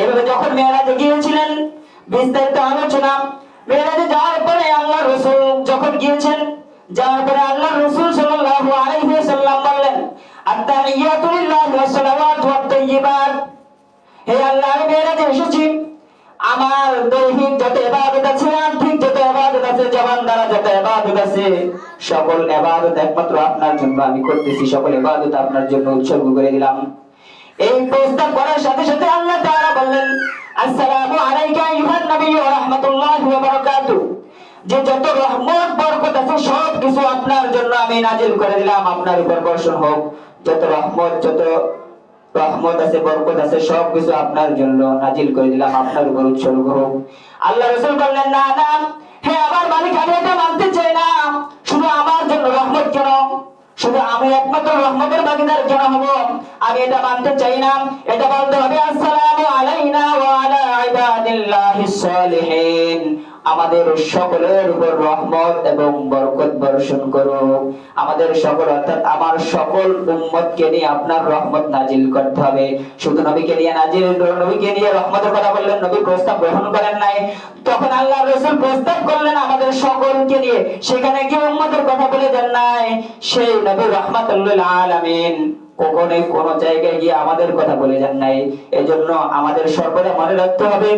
এভাবে যখন মেরাজে গিয়েছিলেন, বিস্তারিত আলোচনা। মেরাজে যাওয়ার পরে আল্লাহ রাসূল যখন গিয়েছেন, যাওয়ার পরে আল্লাহ রাসূল সাল্লাল্লাহু আলাইহি ওয়াসাল্লাম বললেন, আত-তাহিয়াতু লিল্লাহি ওয়াস সালাওয়াতু ওয়াত তাইয়্যিবাত। হে আল্লাহ, আমি মেরাজে এসেছি, আমার দৈহিক যত ইবাদত আছে, আর্থিক যত ইবাদত আছে, জবান দ্বারা যত ইবাদত আছে, সকল ইবাদত একমাত্র আপনার জন্য আমি করতেছি, সকল ইবাদত আপনার জন্য উৎসর্গ করে দিলাম। এই প্রস্তাব করার সাথে সাথে আল্লাহ তাআলা বললেন, আসসালামু আলাইকা আইয়ুহান নবী ওয়া রাহমাতুল্লাহি ওয়া বারাকাতুহু। যে যত রহমত বরকত আছে সব কিছু আপনার জন্য আমি নাজিল করে দিলাম, আপনার উপর বর্ষণ হোক। যত রহমত আছে, বরকত আছে, সব কিছু আপনার জন্য নাজিল করে দিলাম, আপনার উপর উৎসর্গ হোক। আল্লাহ রাসূল বললেন, না না, হে আমার মালিক, আমি এটা মানতে চাই না। শুধু আমার জন্য রহমত কেন? শুধু আমি একমাত্র রহমতের ভাগীদার কেন হব? আমি এটা মানতে চাই না। এটা বলতে হবে, আসসালামু আলাইনা ওয়া আলা ইবাদিল্লাহিস সালিহিন। আমাদের সকলের উপর রহমত এবং বরকত বর্ষণ করো। আমাদের সকল, অর্থাৎ আমার সকল উম্মতকে নিয়ে আপনার রহমত নাজিল করতে হবে। শুধু নবীকে নিয়ে নাজিল, নবীকে নিয়ে রহমতের কথা বললেন, নবী প্রস্তাব গ্রহণ করেন নাই। তখন আল্লাহ রাসূল প্রস্তাব করলেন আমাদের সকলকে নিয়ে, সেখানে কি উম্মতের কথা বলে দেন নাই? সেই নবী রাহমাতুল লিল আলামিন কখনোই কোন জায়গায় গিয়ে আমাদের কথা বলে যান নাই। এজন্য আমাদের সকলে মনে রাখতে হবে,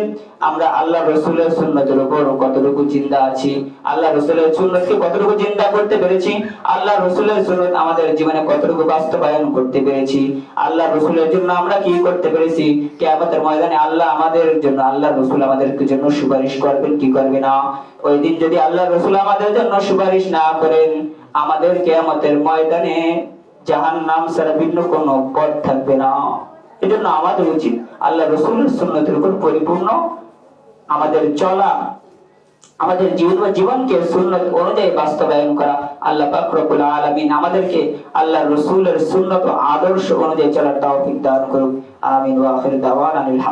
আমরা আল্লাহ রাসূলের সুন্নতের উপর কতটুকু জিন্দা আছি, আল্লাহ রাসূলের সুন্নতকে কতটুকু জিন্দা করতে পেরেছি, আল্লাহ রাসূলের সুন্নত আমাদের জীবনে কতটুকু বাস্তবায়ন করতে পেরেছি, আল্লাহ রাসূলের জন্য আমরা কি করতে পেরেছি। কিয়ামতের ময়দানে আল্লাহ আমাদের জন্য, আল্লাহ রাসূল আমাদের জন্য সুপারিশ করবেন কি করবে না? ওই দিন যদি আল্লাহ রাসূল আমাদের জন্য সুপারিশ না করেন, আমাদের কিয়ামতের ময়দানে জাহান্নাম ছাড়া ভিন্ন কোনো পথ থাকবে না। এজন্য আমাদের উচিত আল্লাহ রাসূলের সুন্নতের উপর পরিপূর্ণ আমাদের চলা, আমাদের জীবনকে সুন্নত অনুযায়ী বাস্তবায়ন করা। আল্লাহ পাক রব্বুল আলামিন আমাদেরকে আল্লাহ রাসূলের সুন্নত ও আদর্শ অনুযায়ী চলার তৌফিক দান করুন। আমিন ওয়া আখির দাওয়ানা।